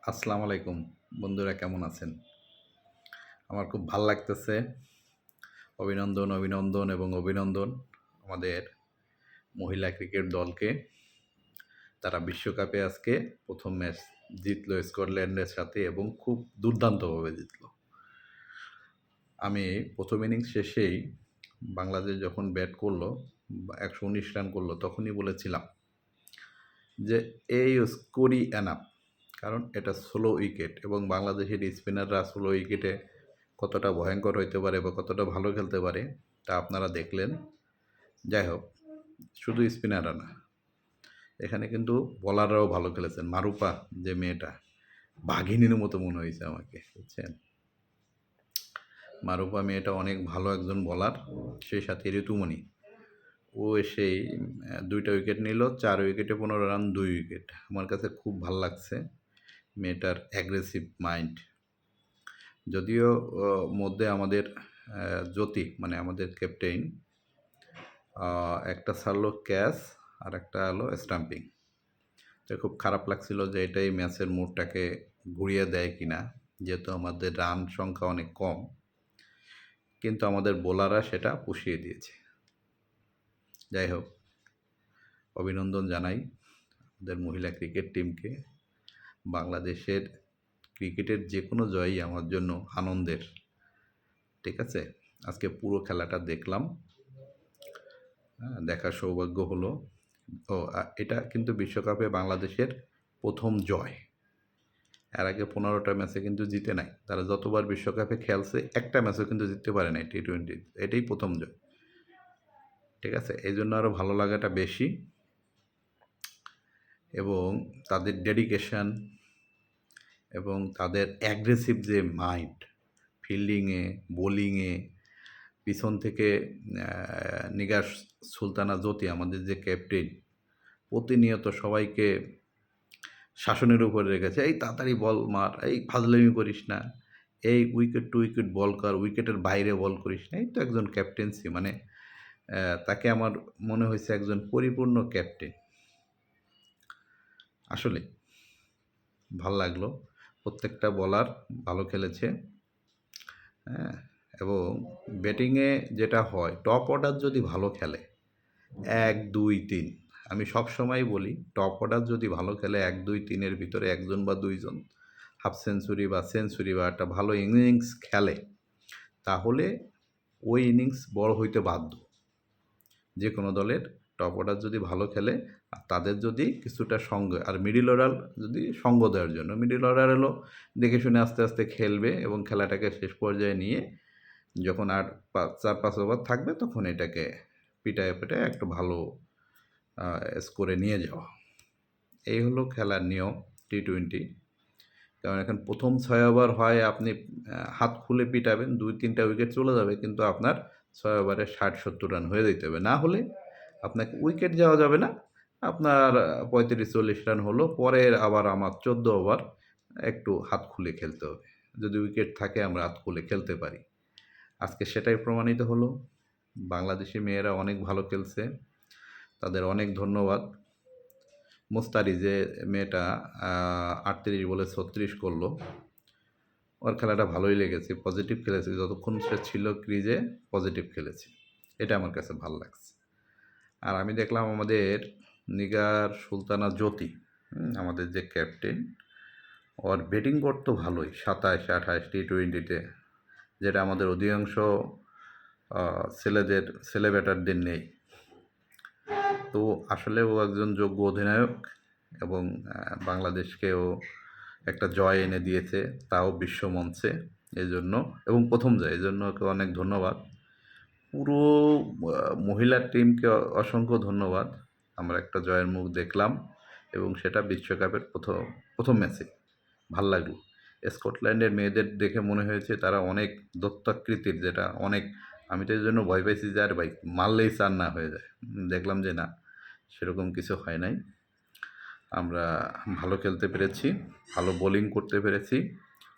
আসসালামু আলাইকুম বন্ধুরা, কেমন আছেন? আমার খুব ভাল লাগতেছে। অভিনন্দন, অভিনন্দন এবং অভিনন্দন আমাদের মহিলা ক্রিকেট দলকে। তারা বিশ্বকাপে আজকে ১ম ম্যাচ জিতলো স্কটল্যান্ডের সাথে এবং খুব দুর্দান্তভাবে জিতলো। আমি ১ম ইনিংস শেষেই বাংলাদেশ যখন ব্যাট করলো, ১১৯ রান করলো, তখনই বলেছিলাম যে এই স্কোরই এনাফ। কারণ এটা স্লো উইকেট এবং বাংলাদেশের স্পিনাররা স্লো উইকেটে কতটা ভয়ঙ্কর হইতে পারে বা কতটা ভালো খেলতে পারে তা আপনারা দেখলেন। যাই হোক, শুধু স্পিনাররা না, এখানে কিন্তু বোলাররাও ভালো খেলেছেন। মারুপা যে মেয়েটা, বাঘিনীর মতো মনে হয়েছে আমাকে, বুঝছেন? মারুপা মেয়েটা অনেক ভালো একজন বোলার। সেই সাথে ঋতুমণি, ও এসেই ২টা উইকেট নিল, ৪ উইকেটে ১৫ রান, ২ উইকেট। আমার কাছে খুব ভাল লাগছে মেয়েটার অ্যাগ্রেসিভ মাইন্ড। যদিও মধ্যে আমাদের জ্যোতি মানে আমাদের ক্যাপ্টেন একটা ছাড়লো ক্যাচ আর একটা হলো স্টাম্পিং। তো খুব খারাপ লাগছিল যে এটাই ম্যাচের মুডটাকে ঘুরিয়ে দেয় কিনা, যেহেতু আমাদের রান সংখ্যা অনেক কম, কিন্তু আমাদের বোলাররা সেটা পুষিয়ে দিয়েছে। যাই হোক, অভিনন্দন জানাই আমাদের মহিলা ক্রিকেট টিমকে। বাংলাদেশের ক্রিকেটের যে কোনো জয়ই আমার জন্য আনন্দের। ঠিক আছে, আজকে পুরো খেলাটা দেখলাম, দেখার সৌভাগ্য হলো। এটা কিন্তু বিশ্বকাপে বাংলাদেশের প্রথম জয়। এর আগে ১৫টা ম্যাচে কিন্তু জিতে নাই। তারা যতবার বিশ্বকাপে খেলছে একটা ম্যাচও কিন্তু জিততে পারে নাই টি-20। এটাই প্রথম জয়। ঠিক আছে, এই জন্য আরও ভালো লাগাটা বেশি। এবং তাদের ডেডিকেশন এবং তাদের অ্যাগ্রেসিভ যে মাইন্ড, ফিল্ডিংয়ে, বোলিংয়ে, পিছন থেকে নিগার সুলতানা জ্যোতি আমাদের যে ক্যাপ্টেন, প্রতিনিয়ত সবাইকে শাসনের উপরে রেখেছে। এই তাড়াতাড়ি বল মার, এই ফাজলামি করিস না, এই উইকেট টু উইকেট বল কর, উইকেটের বাইরে বল করিস না। এই তো একজন ক্যাপ্টেন্সি, মানে তাকে আমার মনে হয়েছে একজন পরিপূর্ণ ক্যাপ্টেন। আসলে ভাল লাগলো, প্রত্যেকটা বলার ভালো খেলেছে। হ্যাঁ, এবং ব্যাটিংয়ে যেটা হয়, টপ অর্ডার যদি ভালো খেলে ১, ২, ৩, আমি সবসময় বলি টপ অর্ডার যদি ভালো খেলে ১, ২, ৩-এর ভিতরে একজন বা দুইজন হাফ সেঞ্চুরি বা সেঞ্চুরি বা একটা ভালো ইনিংস খেলে, তাহলে ওই ইনিংস বড় হইতে বাধ্য। যে কোনো দলের টপ অর্ডার যদি ভালো খেলে আর তাদের যদি কিছুটা সঙ্গ, আর মিডল অর্ডার যদি সঙ্গ দেওয়ার জন্য, মিডল অর্ডার হলো দেখে শুনে আস্তে আস্তে খেলবে এবং খেলাটাকে শেষ পর্যায়ে নিয়ে যখন আর ৪-৫ ওভার থাকবে তখন এটাকে পিটায়ে পিটায়ে একটু ভালো স্কোরে নিয়ে যাওয়া। এই হলো খেলার নিয়ম টি-20। কারণ এখন প্রথম ৬ ওভার হয় আপনি হাত খুলে পিটাবেন, ২-৩টা উইকেট চলে যাবে, কিন্তু আপনার ৬ ওভারে ৬০-৭০ রান হয়ে যেতে হবে। না হলে আপনাকে উইকেট যাওয়া যাবে না। আপনার ৩৫-৪০ রান হলো, পরের আবার আমার ১৪ ওভার একটু হাত খুলে খেলতে হবে। যদি উইকেট থাকে আমরা হাত খুলে খেলতে পারি। আজকে সেটাই প্রমাণিত হলো। বাংলাদেশি মেয়েরা অনেক ভালো খেলছে, তাদের অনেক ধন্যবাদ। মুস্তারি যে মেয়েটা ৩৮ বলে ৩৬ করলো, ওর খেলাটা ভালোই লেগেছে, পজিটিভ খেলেছে। যতক্ষণ সে ছিল ক্রিজে পজিটিভ খেলেছে, এটা আমার কাছে ভালো লাগছে। আর আমি দেখলাম আমাদের নিগার সুলতানা জ্যোতি, আমাদের যে ক্যাপ্টেন, ওর ব্যাটিং করতো ভালোই, ২৭-২৮ টি-20-তে, যেটা আমাদের অধিকাংশ ছেলে ব্যাটারদের নেই। তো আসলে ও একজন যোগ্য অধিনায়ক এবং বাংলাদেশকেও একটা জয় এনে দিয়েছে, তাও বিশ্বমঞ্চে। এজন্য, এবং প্রথম জয়, এজন্য ওকে অনেক ধন্যবাদ। পুরো মহিলা টিমকে অসংখ্য ধন্যবাদ। আমরা একটা জয়ের মুখ দেখলাম এবং সেটা বিশ্বকাপের প্রথম ম্যাচে। ভাল লাগলো। স্কটল্যান্ডের মেয়েদের দেখে মনে হয়েছে তারা অনেক দত্তাকৃতির, যেটা অনেক, আমি তো এই জন্য ভয় পাইছি যে আর ভাই মারলেই ৪ না হয়ে যায়। দেখলাম যে না, সেরকম কিছু হয় নাই। আমরা ভালো খেলতে পেরেছি, ভালো বোলিং করতে পেরেছি,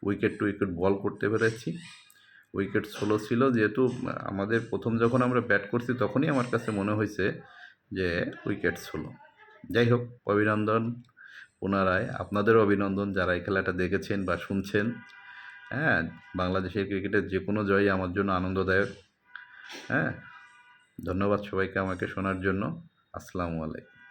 উইকেট টু উইকেট বল করতে পেরেছি। উইকেট স্লো ছিল যেহেতু, আমাদের প্রথম যখন আমরা ব্যাট করছি তখনই আমার কাছে মনে হয়েছে যে উইকেট স্লো। যাই হোক, অভিনন্দন পুনরায় আপনাদেরও অভিনন্দন যারা এই খেলাটা দেখেছেন বা শুনছেন। হ্যাঁ, বাংলাদেশের ক্রিকেটের যে কোনো জয়ই আমার জন্য আনন্দদায়ক। হ্যাঁ, ধন্যবাদ সবাইকে আমাকে শোনার জন্য। আসসালামু আলাইকুম।